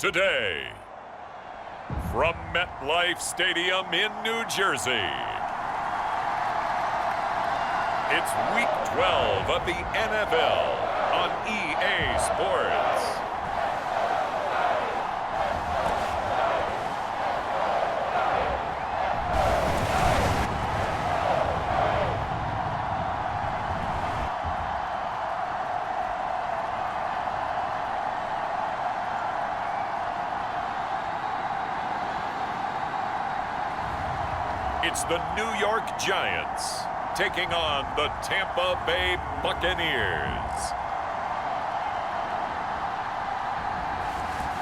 today. From MetLife Stadium in New Jersey, it's Week 12 of the NFL on EA Sports. It's the New York Giants taking on the Tampa Bay Buccaneers.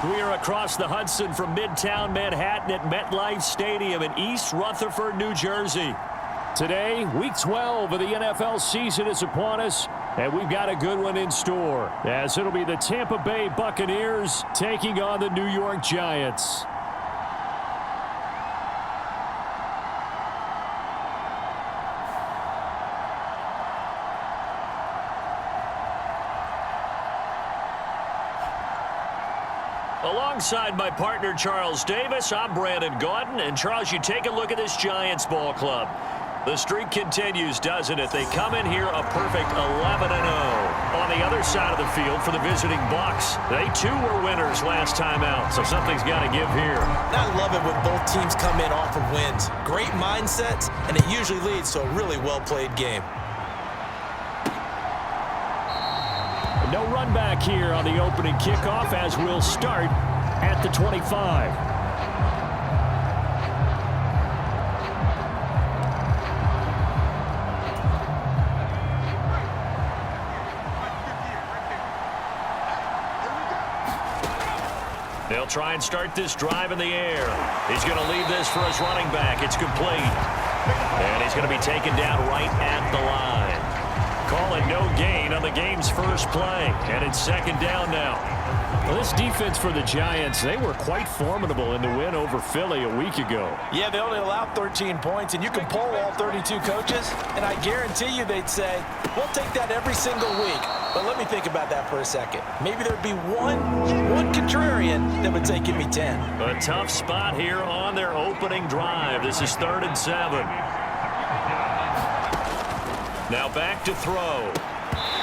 We are across the Hudson from Midtown Manhattan at MetLife Stadium in East Rutherford, New Jersey. Today, Week 12 of the NFL season is upon us, and we've got a good one in store, as it'll be the Tampa Bay Buccaneers taking on the New York Giants. Alongside my partner, Charles Davis, I'm Brandon Gaudin. And, Charles, you take a look at this Giants ball club. The streak continues, doesn't it? They come in here a perfect 11-0. On the other side of the field for the visiting Bucs, they, too, were winners last time out, so something's got to give here. I love it when both teams come in off of wins. Great mindsets, and it usually leads to a really well-played game. No run back here on the opening kickoff as we'll start at the 25. They'll try and start this drive in the air. He's going to leave this for his running back. It's complete. And he's going to be taken down right at the line. Call it no gain on the game's first play, and it's second down now. Well, this defense for the Giants, they were quite formidable in the win over Philly a week ago. Yeah, they only allowed 13 points, and you can poll all 32 coaches, and I guarantee you they'd say, we'll take that every single week. But let me think about that for a second. Maybe there'd be one contrarian that would say, give me 10. A tough spot here on their opening drive. This is 3rd and 7. Now back to throw.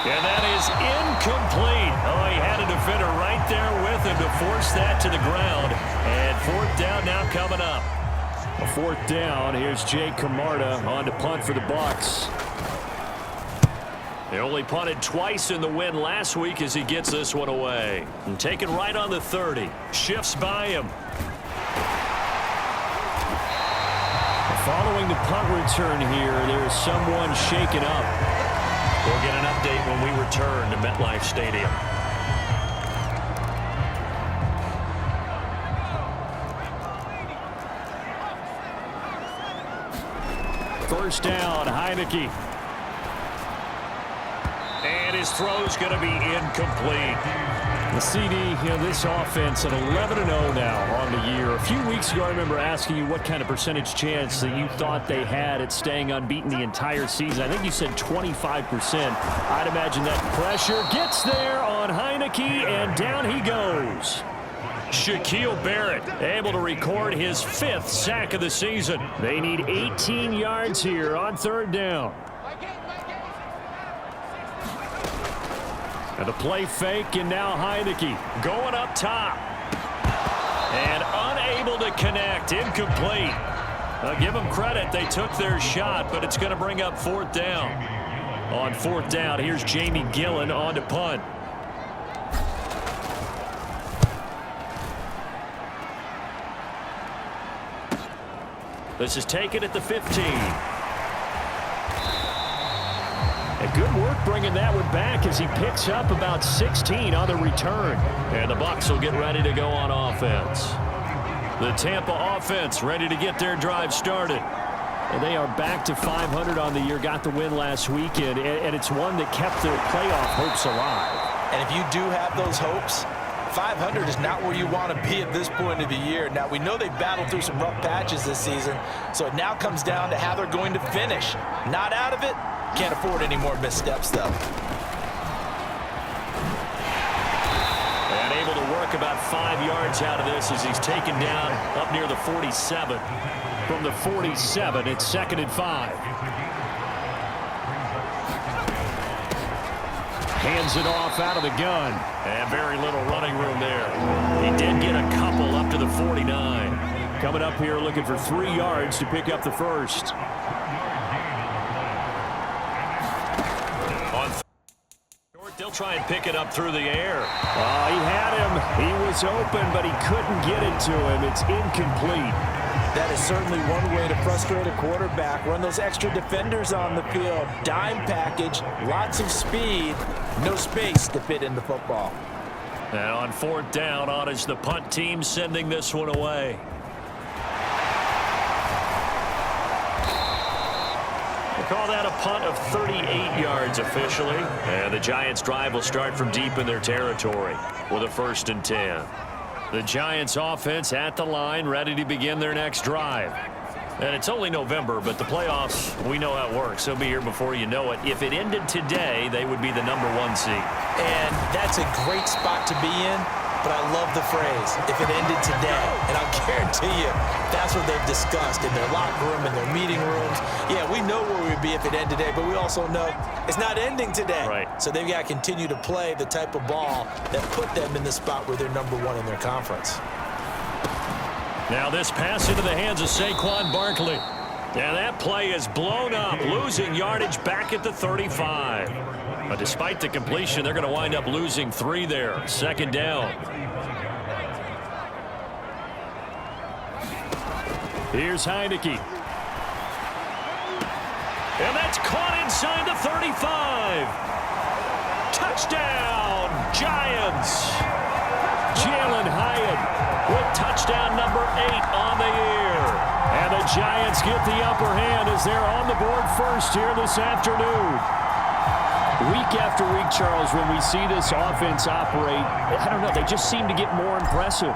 And that is incomplete. Oh, he had a defender right there with him to force that to the ground. And 4th down now coming up. A 4th down. Here's Jay Camarda on to punt for the Bucs. They only punted twice in the win last week as he gets this one away. And taken right on the 30. Shifts by him. Following the punt return here, there is someone shaken up. We'll get an update when we return to MetLife Stadium. First down, Heineke. And his throw's going to be incomplete. The CD, this offense at 11-0 now on the year. A few weeks ago, I remember asking you what kind of percentage chance that you thought they had at staying unbeaten the entire season. I think you said 25%. I'd imagine that pressure gets there on Heineke, and down he goes. Shaquille Barrett able to record his 5th sack of the season. They need 18 yards here on 3rd down. And the play fake, and now Heineke going up top. And unable to connect, incomplete. Give them credit, they took their shot, but it's going to bring up 4th down. On 4th down, here's Jamie Gillen on to punt. This is taken at the 15. And good work bringing that one back as he picks up about 16 on the return. And the Bucs will get ready to go on offense. The Tampa offense ready to get their drive started. And they are back to 500 on the year, got the win last weekend, and it's one that kept their playoff hopes alive. And if you do have those hopes, 500 is not where you want to be at this point of the year. Now, we know they battled through some rough patches this season, so it now comes down to how they're going to finish. Not out of it. Can't afford any more missteps, though. And able to work Mark about 5 yards out of this as he's taken down up near the 47. From the 47, it's 2nd and 5. Hands it off out of the gun. And very little running room there. He did get a couple up to the 49. Coming up here looking for 3 yards to pick up the first. They'll try and pick it up through the air. He had him. He was open, but he couldn't get it to him. It's incomplete. That is certainly one way to frustrate a quarterback. Run those extra defenders on the field. Dime package, lots of speed, no space to fit in the football. And on 4th down, on is the punt team sending this one away. Call that a punt of 38 yards officially. And the Giants' drive will start from deep in their territory with a 1st and 10. The Giants' offense at the line, ready to begin their next drive. And it's only November, but the playoffs, we know how it works. They'll be here before you know it. If it ended today, they would be the #1 seed. And that's a great spot to be in. But I love the phrase, if it ended today. And I'll guarantee you, that's what they've discussed in their locker room, in their meeting rooms. Yeah, we know where we'd be if it ended today, but we also know it's not ending today. Right. So they've got to continue to play the type of ball that put them in the spot where they're #1 in their conference. Now this pass into the hands of Saquon Barkley. And that play is blown up, losing yardage back at the 35. But despite the completion, they're going to wind up losing 3 there. 2nd down. Here's Heineke. And that's caught inside the 35. Touchdown, Giants. Jalen Hyatt with touchdown number 8 on the year. And the Giants get the upper hand as they're on the board first here this afternoon. Week after week, Charles, when we see this offense operate, I don't know, they just seem to get more impressive.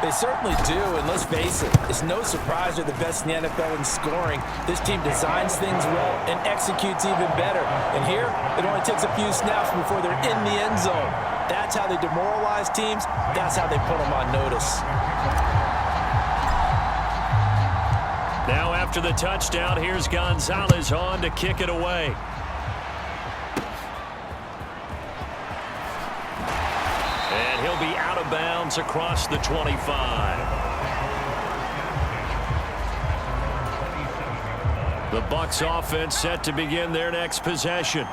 They certainly do, and let's face it, it's no surprise they're the best in the NFL in scoring. This team designs things well and executes even better. And here, it only takes a few snaps before they're in the end zone. That's how they demoralize teams. That's how they put them on notice. Now after the touchdown, here's Gonzalez on to kick it away. And he'll be out of bounds across the 25. The Bucs offense set to begin their next possession.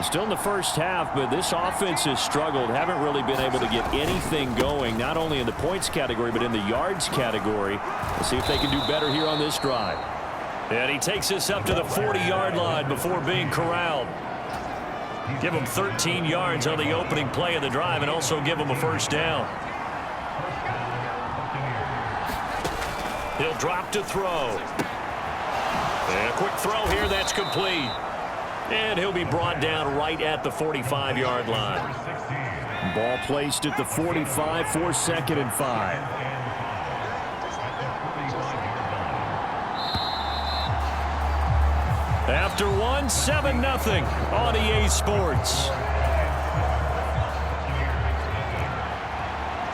Still in the first half, but this offense has struggled. Haven't really been able to get anything going, not only in the points category, but in the yards category. Let's see if they can do better here on this drive. And he takes this up to the 40-yard line before being corralled. Give him 13 yards on the opening play of the drive and also give him a 1st down. He'll drop to throw. And a quick throw here, that's complete. And he'll be brought down right at the 45-yard line. Ball placed at the 45 for 2nd and 5. After 7-0 on EA Sports.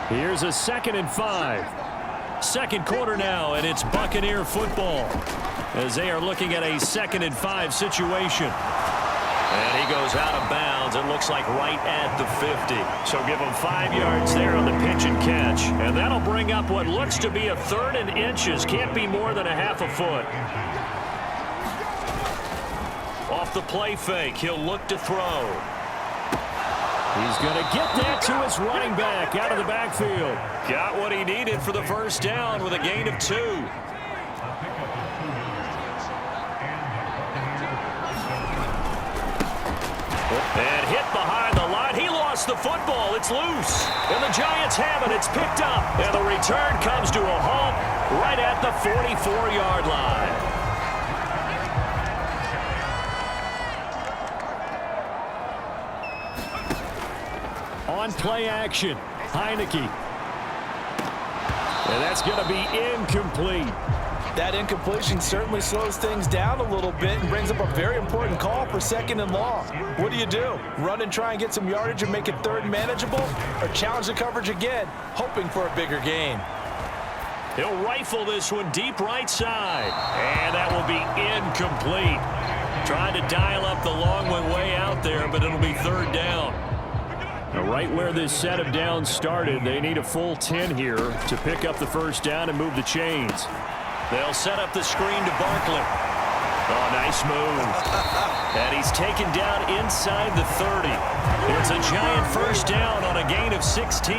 Here's a 2nd and 5. 2nd quarter now, and it's Buccaneer football as they are looking at a 2nd and 5 situation. And he goes out of bounds, it looks like right at the 50. So give him 5 yards there on the pitch and catch. And that'll bring up what looks to be a 3rd and inches. Can't be more than a half a foot. Off the play fake, he'll look to throw. He's going to get that to his running back out of the backfield. Got what he needed for the 1st down with a gain of 2. And hit behind the line. He lost the football. It's loose. And the Giants have it. It's picked up. And the return comes to a halt right at the 44-yard line. On play action, Heineke. And that's going to be incomplete. That incompletion certainly slows things down a little bit and brings up a very important call for 2nd and long. What do? Run and try and get some yardage and make it 3rd and manageable, or challenge the coverage again, hoping for a bigger gain? He'll rifle this one deep right side, and that will be incomplete. Trying to dial up the long one way out there, but it'll be 3rd down. Now, right where this set of downs started, they need a full 10 here to pick up the 1st down and move the chains. They'll set up the screen to Barkley. Oh, nice move. And he's taken down inside the 30. It's a giant 1st down on a gain of 16.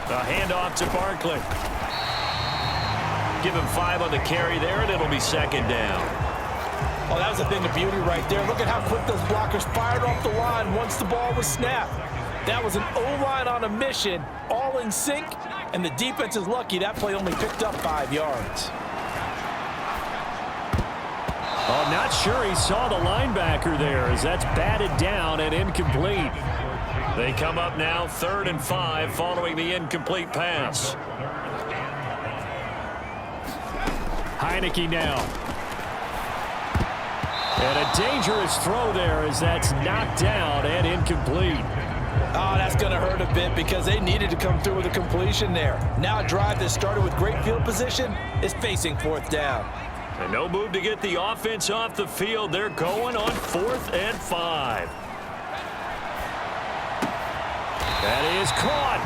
A handoff to Barkley. Give him 5 on the carry there, and it'll be 2nd down. Oh, that was a thing of beauty right there. Look at how quick those blockers fired off the line once the ball was snapped. That was an O-line on a mission, all in sync, and the defense is lucky that play only picked up 5 yards. Oh, not sure he saw the linebacker there as that's batted down and incomplete. They come up now 3rd and 5 following the incomplete pass. Heineke now. And a dangerous throw there as that's knocked down and incomplete. Oh, that's going to hurt a bit because they needed to come through with a completion there. Now a drive that started with great field position is facing 4th down. And no move to get the offense off the field. They're going on 4th and 5. That is caught.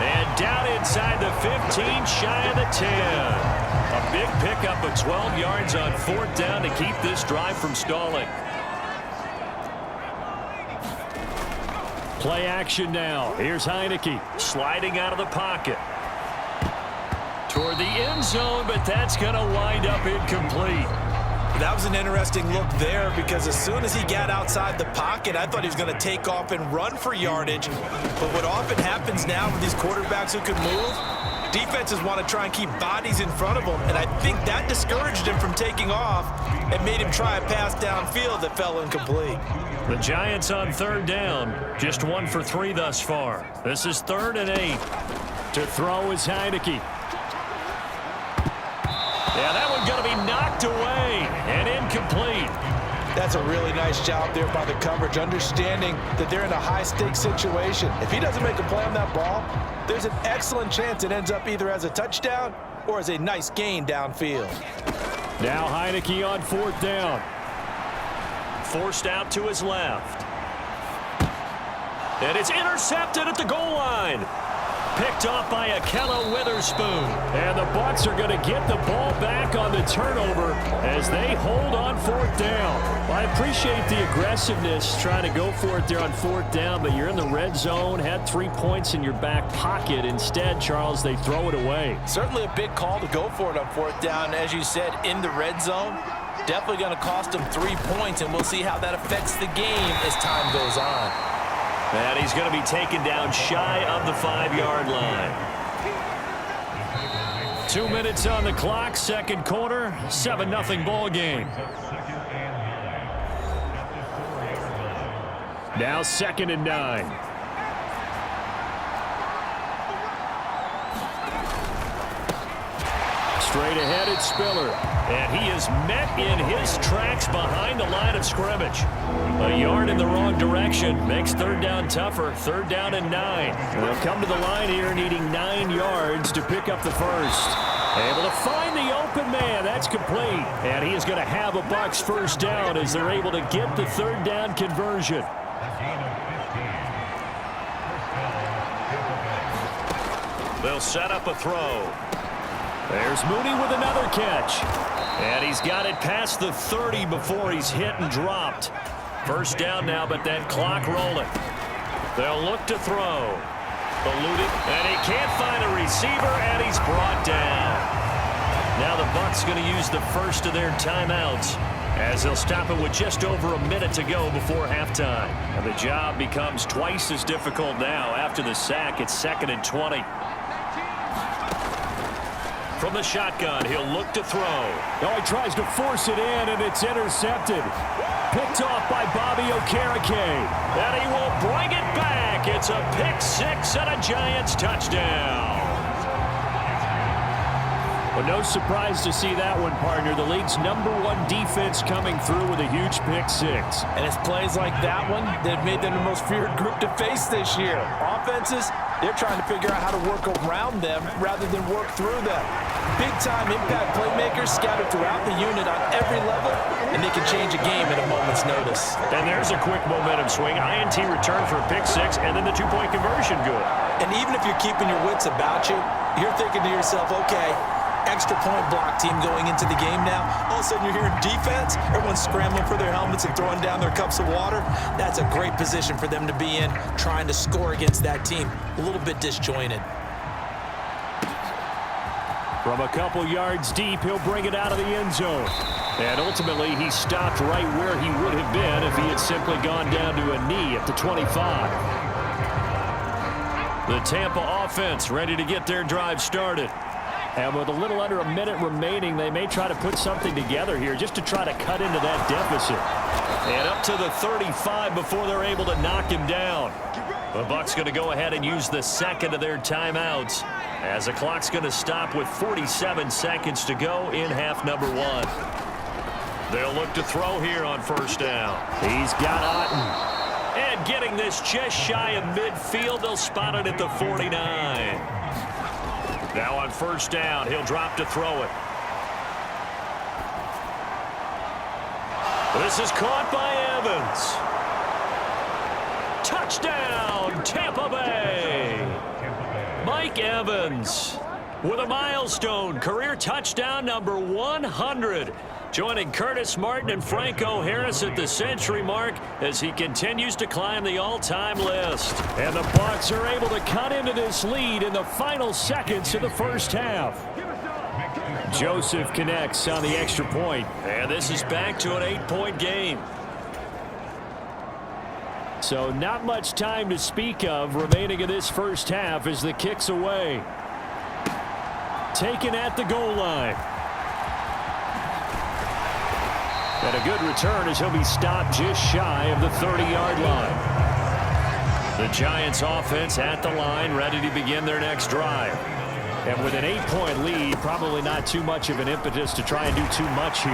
And down inside the 15, shy of the 10. A big pickup of 12 yards on 4th down to keep this drive from stalling. Play action now. Here's Heineke. Sliding out of the pocket. Toward the end zone, but that's going to wind up incomplete. That was an interesting look there because as soon as he got outside the pocket, I thought he was going to take off and run for yardage. But what often happens now with these quarterbacks who can move, defenses want to try and keep bodies in front of them, and I think that discouraged him from taking off and made him try a pass downfield that fell incomplete. The Giants on 3rd down, just 1 for 3 thus far. This is 3rd and 8. To throw is Heineke. Yeah, that one's going to be knocked away and incomplete. That's a really nice job there by the coverage, understanding that they're in a high-stakes situation. If he doesn't make a play on that ball, there's an excellent chance it ends up either as a touchdown or as a nice gain downfield. Now Heineke on 4th down. Forced out to his left. And it's intercepted at the goal line. Picked off by Akella Witherspoon. And the Bucs are going to get the ball back on the turnover as they hold on 4th down. Well, I appreciate the aggressiveness trying to go for it there on 4th down, but you're in the red zone, had 3 points in your back pocket. Instead, Charles, they throw it away. Certainly a big call to go for it on 4th down. As you said, in the red zone, definitely going to cost them 3 points, and we'll see how that affects the game as time goes on. And he's going to be taken down shy of the 5-yard line. 2 minutes on the clock, 2nd quarter, 7-0 ball game. Now 2nd and 9. Straight ahead, it's Spiller. And he is met in his tracks behind the line of scrimmage. A yard in the wrong direction makes 3rd down tougher. 3rd down and 9. They'll come to the line here needing 9 yards to pick up the 1st. Able to find the open man. That's complete. And he is going to have a Bucs 1st down as they're able to get the 3rd down conversion. They'll set up a throw. There's Mooney with another catch. And he's got it past the 30 before he's hit and dropped. 1st down now, but that clock rolling. They'll look to throw. Eluded, and he can't find a receiver, and he's brought down. Now the Bucs going to use the first of their timeouts as they'll stop it with just over a minute to go before halftime. And the job becomes twice as difficult now after the sack. It's 2nd and 20. From the shotgun, he'll look to throw. Oh, he tries to force it in, and it's intercepted. Picked off by Bobby Okereke. And he will bring it back. It's a pick-6 and a Giants touchdown. Well, no surprise to see that one, partner. The league's #1 defense coming through with a huge pick-6. And it's plays like that one that made them the most feared group to face this year. Offenses, they're trying to figure out how to work around them rather than work through them. Big-time impact playmakers scattered throughout the unit on every level, and they can change a game at a moment's notice. And there's a quick momentum swing. INT return for a pick-6, and then the two-point conversion good. And even if you're keeping your wits about you, you're thinking to yourself, okay, extra point block team going into the game now. All of a sudden you're hearing defense. Everyone's scrambling for their helmets and throwing down their cups of water. That's a great position for them to be in, trying to score against that team. A little bit disjointed. From a couple yards deep, he'll bring it out of the end zone. And ultimately, he stopped right where he would have been if he had simply gone down to a knee at the 25. The Tampa offense ready to get their drive started. And with a little under a minute remaining, they may try to put something together here just to try to cut into that deficit. And up to the 35 before they're able to knock him down. The Bucs going to go ahead and use the second of their timeouts as the clock's going to stop with 47 seconds to go in half number 1. They'll look to throw here on first down. He's got Otten. And getting this just shy of midfield, they'll spot it at the 49. Now on first down, he'll drop to throw it. This is caught by Evans. Touchdown, Tampa Bay. Mike Evans with a milestone career touchdown number 100. Joining Curtis Martin and Franco Harris at the century mark as he continues to climb the all-time list. And the Bucs are able to cut into this lead in the final seconds of the first half. Joseph connects on the extra point. And this is back to an 8-point game. So not much time to speak of remaining in this first half as the kick's away. Taken at the goal line. And a good return as he'll be stopped just shy of the 30-yard line. The Giants offense at the line, ready to begin their next drive. And with an 8-point lead, probably not too much of an impetus to try and do too much here.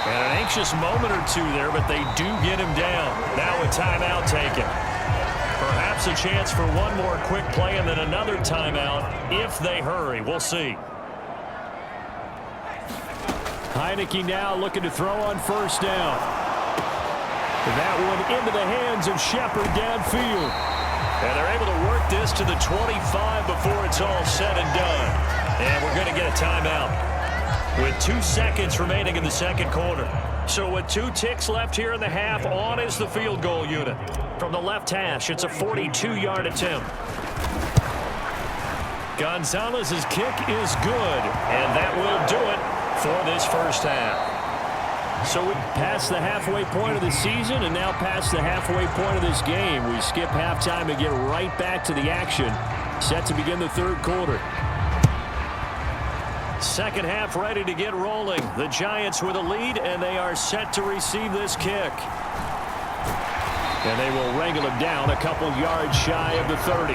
And an anxious moment or two there, but they do get him down. Now a timeout taken. Perhaps a chance for one more quick play and then another timeout if they hurry. We'll see. Heineke now looking to throw on first down. And that one into the hands of Shepard downfield. And they're able to work this to the 25 before it's all said and done. And we're going to get a timeout with 2 seconds remaining in the second quarter. So with 2 ticks left here in the half, on is the field goal unit. From the left hash, it's a 42-yard attempt. Gonzalez's kick is good, and that will do it for this first half. So we pass the halfway point of the season and now past the halfway point of this game. We skip halftime and get right back to the action. Set to begin the third quarter. Second half ready to get rolling. The Giants with a lead, and they are set to receive this kick. And they will wrangle him down a couple yards shy of the 30.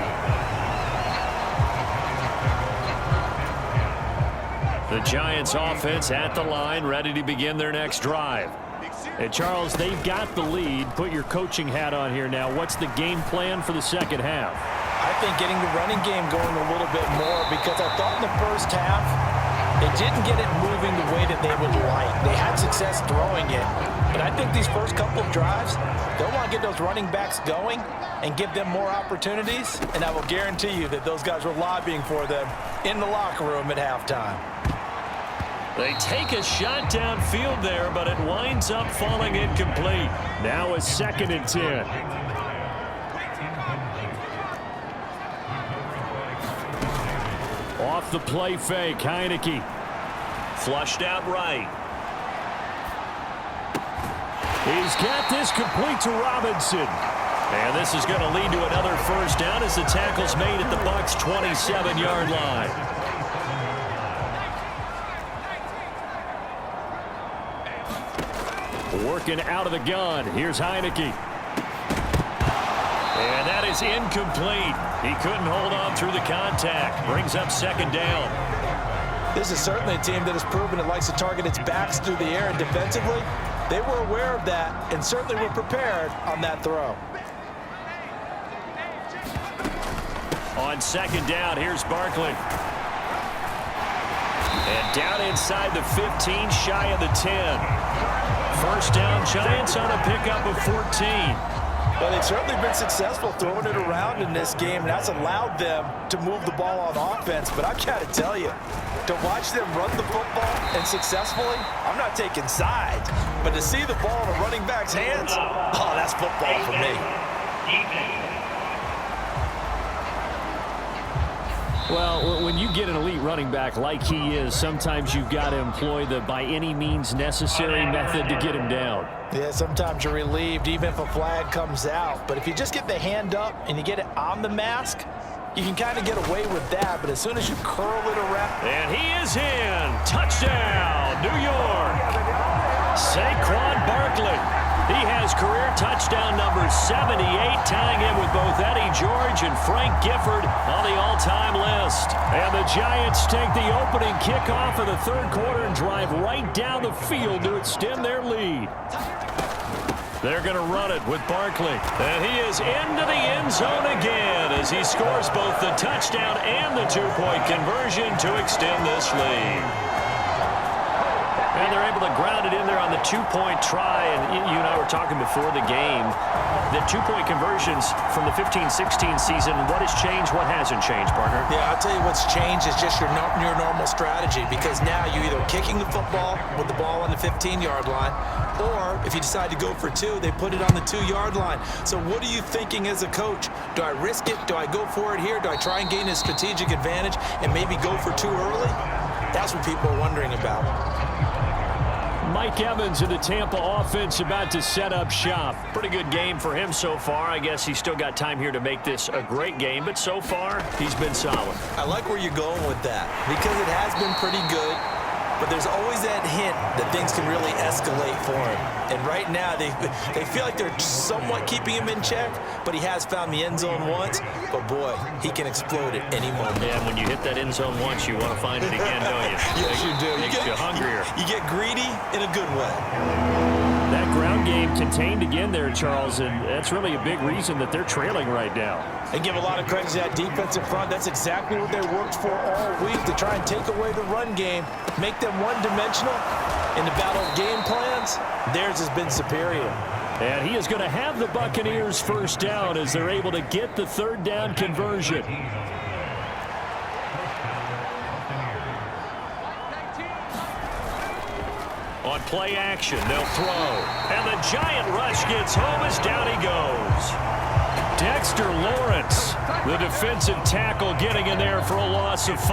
The Giants offense at the line, ready to begin their next drive. And Charles, they've got the lead. Put your coaching hat on here now. What's the game plan for the second half? I think getting the running game going a little bit more, because I thought in the first half they didn't get it moving the way that they would like. They had success throwing it. But I think these first couple of drives, they'll want to get those running backs going and give them more opportunities. And I will guarantee you that those guys were lobbying for them in the locker room at halftime. They take a shot downfield there, but it winds up falling incomplete. Now a 2nd and 10. Off the play fake, Heineke. Flushed out right. He's got this complete to Robinson. And this is going to lead to another first down as the tackle's made at the Bucs' 27-yard line. Working out of the gun. Here's Heineke. And that is incomplete. He couldn't hold on through the contact. Brings up second down. This is certainly a team that has proven it likes to target its backs through the air, and defensively, they were aware of that and certainly were prepared on that throw. On second down, here's Barkley. And down inside the 15, shy of the 10. First down, Giants on a pickup of 14. Well, they've certainly been successful throwing it around in this game, and that's allowed them to move the ball on offense. But I've got to tell you, to watch them run the football and successfully, I'm not taking sides, but to see the ball in a running back's hands, oh, that's football for me. Well, when you get an elite running back like he is, sometimes you've got to employ the by any means necessary method to get him down. Yeah, sometimes you're relieved even if a flag comes out. But if you just get the hand up and you get it on the mask, you can kind of get away with that. But as soon as you curl it around. And he is in. Touchdown, New York. Saquon Barkley. He has career touchdown number 78, tying him with both Eddie George and Frank Gifford on the all-time list. And the Giants take the opening kickoff of the third quarter and drive right down the field to extend their lead. They're going to run it with Barkley. And he is into the end zone again as he scores both the touchdown and the two-point conversion to extend this lead. And they're able to ground it in there on the two-point try. And you and I were talking before the game. The two-point conversions from the 15-16 season, what has changed, what hasn't changed, partner? Yeah, I'll tell you what's changed is just your normal strategy, because now you're either kicking the football with the ball on the 15-yard line, or if you decide to go for two, they put it on the 2-yard line. So what are you thinking as a coach? Do I risk it? Do I go for it here? Do I try and gain a strategic advantage and maybe go for two early? That's what people are wondering about. Mike Evans in the Tampa offense about to set up shop. Pretty good game for him so far. I guess he's still got time here to make this a great game, but so far, he's been solid. I like where you're going with that, because it has been pretty good, but there's always that hint that things can really escalate for him. And right now, they feel like they're somewhat keeping him in check, but he has found the end zone once. But, boy, he can explode at any moment. Yeah, when you hit that end zone once, you want to find it again, don't you? Yes, you do. You get hungrier. You get greedy in a good way. That ground game contained again there, Charles, and that's really a big reason that they're trailing right now. And give a lot of credit to that defensive front. That's exactly what they worked for all week, to try and take away the run game, make them one-dimensional. In the battle of game plans, theirs has been superior. And he is going to have the Buccaneers first down as they're able to get the third down conversion. On play action, they'll throw. And the giant rush gets home as down he goes. Dexter Lawrence, the defensive tackle, getting in there for a loss of 5.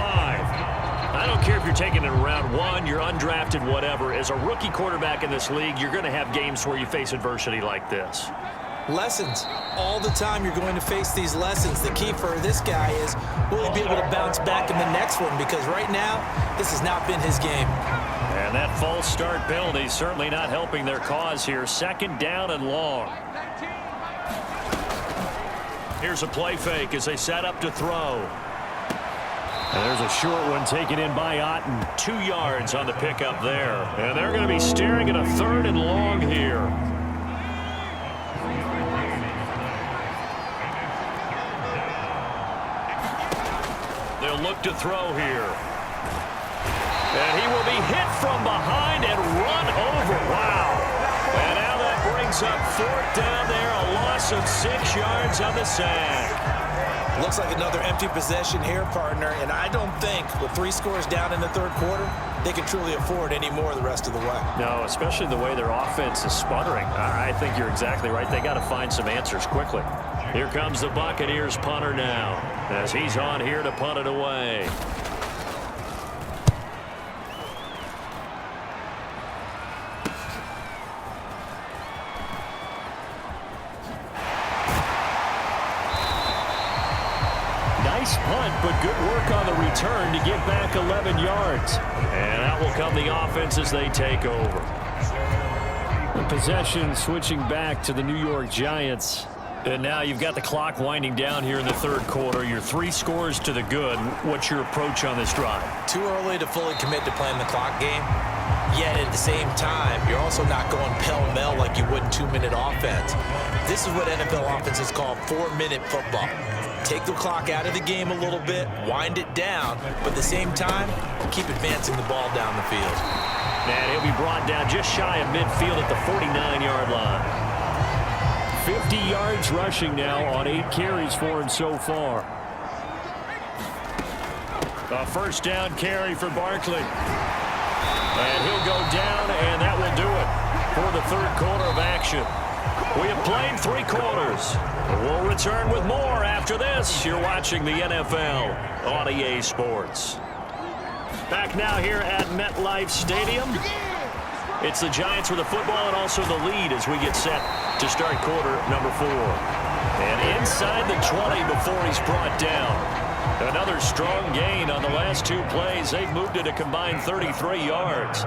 I don't care if you're taking it in round 1, you're undrafted, whatever. As a rookie quarterback in this league, you're going to have games where you face adversity like this. Lessons. All the time you're going to face these lessons. The key for this guy is, will he be able to bounce back in the next one? Because right now, this has not been his game. And that false start penalty certainly not helping their cause here. Second down and long. Here's a play fake as they set up to throw. And there's a short one taken in by Otten. 2 yards on the pickup there. And they're going to be staring at a third and long here. They'll look to throw here. And he will be hit from behind and run over. Wow. And now that brings up fourth down there. A loss of 6 yards on the sack. Looks like another empty possession here, partner. And I don't think, with 3 scores down in the third quarter, they can truly afford any more the rest of the way. No, especially the way their offense is sputtering. I think you're exactly right. They got to find some answers quickly. Here comes the Buccaneers punter now, as he's on here to punt it away. Nice punt, but good work on the return to get back 11 yards. And out will come the offense as they take over. Possession switching back to the New York Giants. And now you've got the clock winding down here in the third quarter. You're 3 scores to the good. What's your approach on this drive? Too early to fully commit to playing the clock game. Yet at the same time, you're also not going pell-mell like you would in 2-minute offense. This is what NFL offenses call 4-minute football. Take the clock out of the game a little bit, wind it down, but at the same time, keep advancing the ball down the field. And he'll be brought down just shy of midfield at the 49-yard line. 50 yards rushing now on 8 carries for him so far. A first down carry for Barkley. And he'll go down, and that will do it for the third quarter of action. We have played 3 quarters. We'll return with more after this. You're watching the NFL on EA Sports. Back now here at MetLife Stadium. It's the Giants with the football and also the lead as we get set to start quarter number 4. And inside the 20 before he's brought down. Another strong gain on the last 2 plays. They've moved it a combined 33 yards.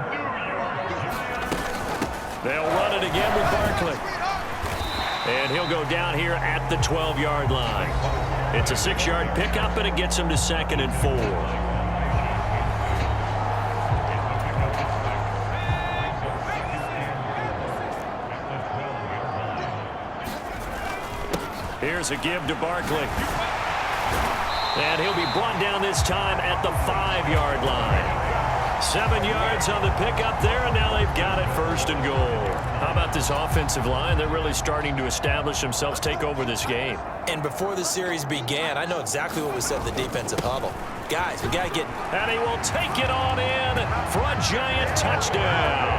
They'll run it again with Barkley. And he'll go down here at the 12-yard line. It's a 6-yard pickup, and it gets him to 2nd and 4. Here's a give to Barkley. And he'll be brought down this time at the 5-yard line. 7 yards on the pickup there, and now they've got it 1st and goal. How about this offensive line? They're really starting to establish themselves, take over this game. And before the series began, I know exactly what we said in the defensive huddle. Guys, we got to get... And he will take it on in for a Giant touchdown.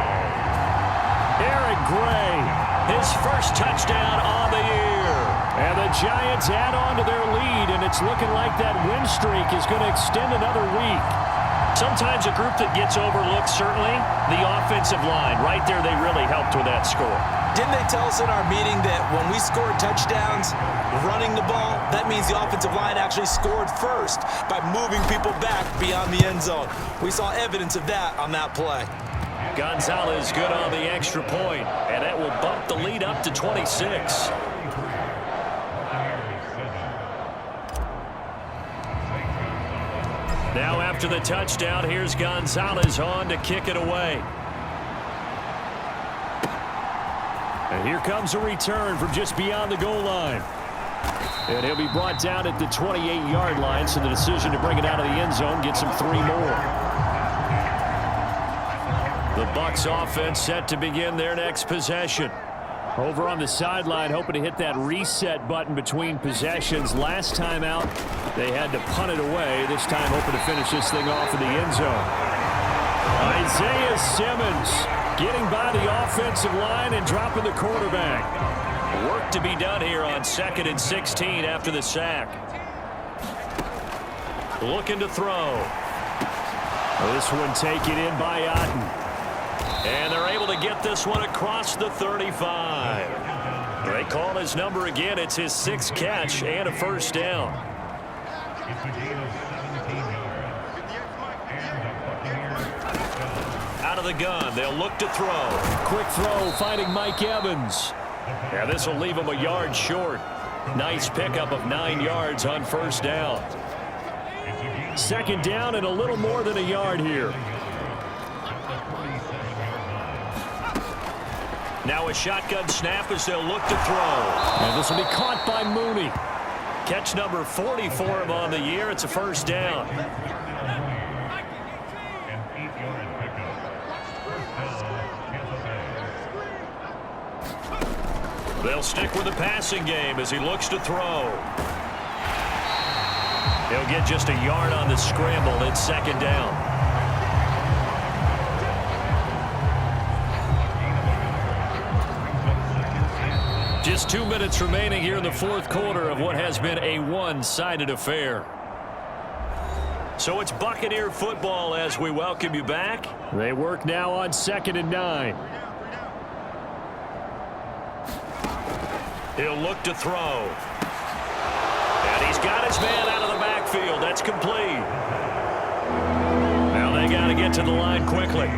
Eric Gray, his first touchdown on the year. And the Giants add on to their lead, and it's looking like that win streak is going to extend another week. Sometimes a group that gets overlooked, certainly, the offensive line. Right there, they really helped with that score. Didn't they tell us in our meeting that when we score touchdowns running the ball, that means the offensive line actually scored first by moving people back beyond the end zone? We saw evidence of that on that play. Gonzalez good on the extra point, and that will bump the lead up to 26. Now after the touchdown, here's Gonzalez on to kick it away. And here comes a return from just beyond the goal line. And he'll be brought down at the 28-yard line, so the decision to bring it out of the end zone gets him 3 more. The Bucs offense set to begin their next possession. Over on the sideline, hoping to hit that reset button between possessions. Last time out, they had to punt it away. This time, hoping to finish this thing off in the end zone. Isaiah Simmons getting by the offensive line and dropping the quarterback. Work to be done here on 2nd and 16 after the sack. Looking to throw. This one taken in by Otten. And they're able to get this one across the 35. They call his number again. It's his 6th catch and a first down. Out of the gun, they'll look to throw. Quick throw, finding Mike Evans. Yeah, this will leave him a yard short. Nice pickup of 9 yards on first down. 2nd down and a little more than a yard here. Now a shotgun snap as they'll look to throw. And this will be caught by Mooney. Catch number 40 for him on the year. It's a first down. They'll stick with the passing game as he looks to throw. He'll get just a yard on the scramble. It's 2nd down. Just 2 minutes remaining here in the 4th quarter of what has been a one-sided affair. So it's Buccaneer football as we welcome you back. They work now on 2nd and 9. He'll look to throw. And he's got his man out of the backfield. That's complete. Now they got to get to the line quickly.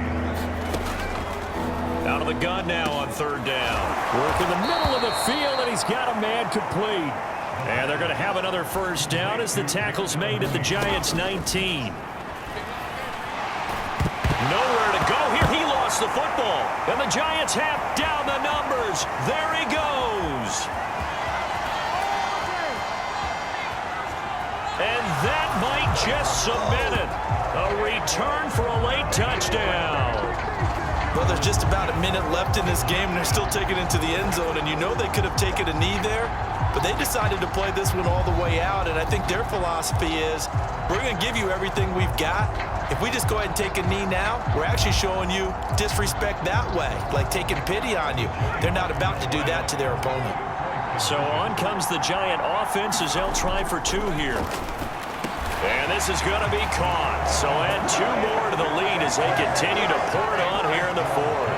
Out of the gun now on third down. Work in the middle of the field, and he's got a man complete. And they're going to have another first down as the tackle's made at the Giants' 19. Nowhere to go here. He lost the football. And the Giants have down the numbers. There he goes. And that might just cement it. A return for a late touchdown. Well, there's just about a minute left in this game, and they're still taking it to the end zone. And you know they could have taken a knee there, but they decided to play this one all the way out. And I think their philosophy is, we're going to give you everything we've got. If we just go ahead and take a knee now, we're actually showing you disrespect that way, like taking pity on you. They're not about to do that to their opponent. So on comes the Giant offense as they'll try for two here. And this is going to be caught. So add two more to the lead as they continue to pour it on here in the fourth.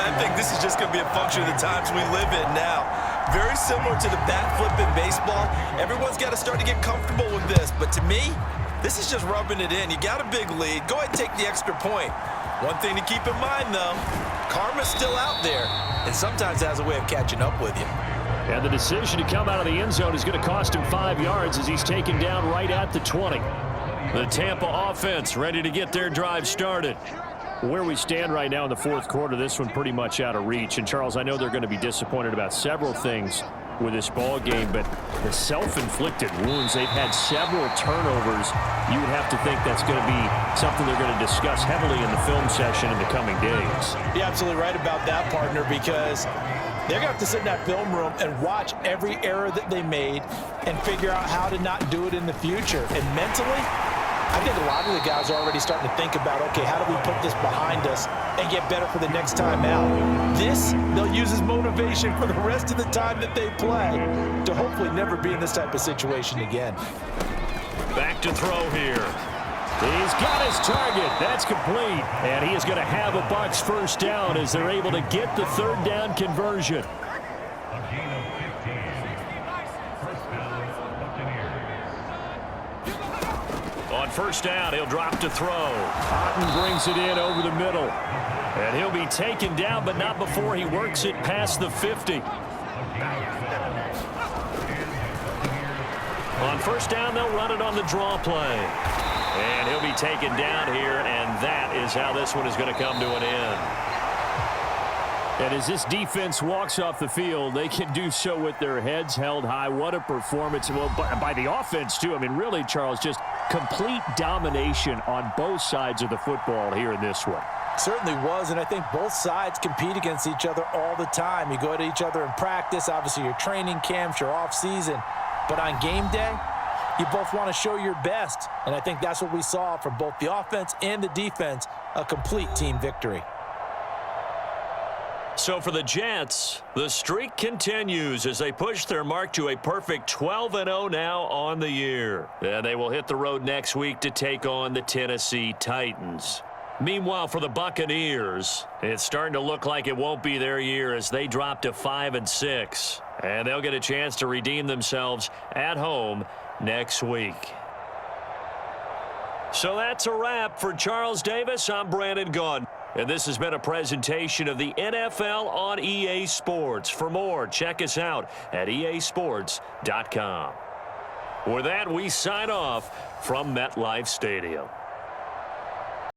I think this is just going to be a function of the times we live in now. Very similar to the bat flip in baseball. Everyone's got to start to get comfortable with this. But to me, this is just rubbing it in. You got a big lead. Go ahead and take the extra point. One thing to keep in mind, though, karma's still out there, and sometimes it has a way of catching up with you. And the decision to come out of the end zone is going to cost him 5 yards as he's taken down right at the 20. The Tampa offense ready to get their drive started. Where we stand right now in the fourth quarter, this one pretty much out of reach. And, Charles, I know they're going to be disappointed about several things with this ball game, but the self-inflicted wounds, they've had several turnovers. You would have to think that's going to be something they're going to discuss heavily in the film session in the coming days. You're absolutely right about that, partner, because they're going to have to sit in that film room and watch every error that they made and figure out how to not do it in the future. And mentally, I think a lot of the guys are already starting to think about, okay, how do we put this behind us and get better for the next time out? This, they'll use as motivation for the rest of the time that they play to hopefully never be in this type of situation again. Back to throw here. He's got his target. That's complete. And he is going to have a Bucs first down as they're able to get the third down conversion. On first down, he'll drop to throw. Otten brings it in over the middle. And he'll be taken down, but not before he works it past the 50. On first down, they'll run it on the draw play. And he'll be taken down here, and that is how this one is going to come to an end. And as this defense walks off the field, they can do so with their heads held high. What a performance. Well, by the offense, too. I mean, really, Charles, just complete domination on both sides of the football here in this one. Certainly was, and I think both sides compete against each other all the time. You go at each other in practice, obviously your training camps, your off-season. But on game day, you both want to show your best. And I think that's what we saw from both the offense and the defense, a complete team victory. So for the Jets, the streak continues as they push their mark to a perfect 12-0 now on the year. And they will hit the road next week to take on the Tennessee Titans. Meanwhile, for the Buccaneers, it's starting to look like it won't be their year as they drop to 5-6. And they'll get a chance to redeem themselves at home next week. So that's a wrap. For Charles Davis, I'm Brandon Gaudin. And this has been a presentation of the NFL on EA Sports. For more, check us out at easports.com. With that, we sign off from MetLife Stadium.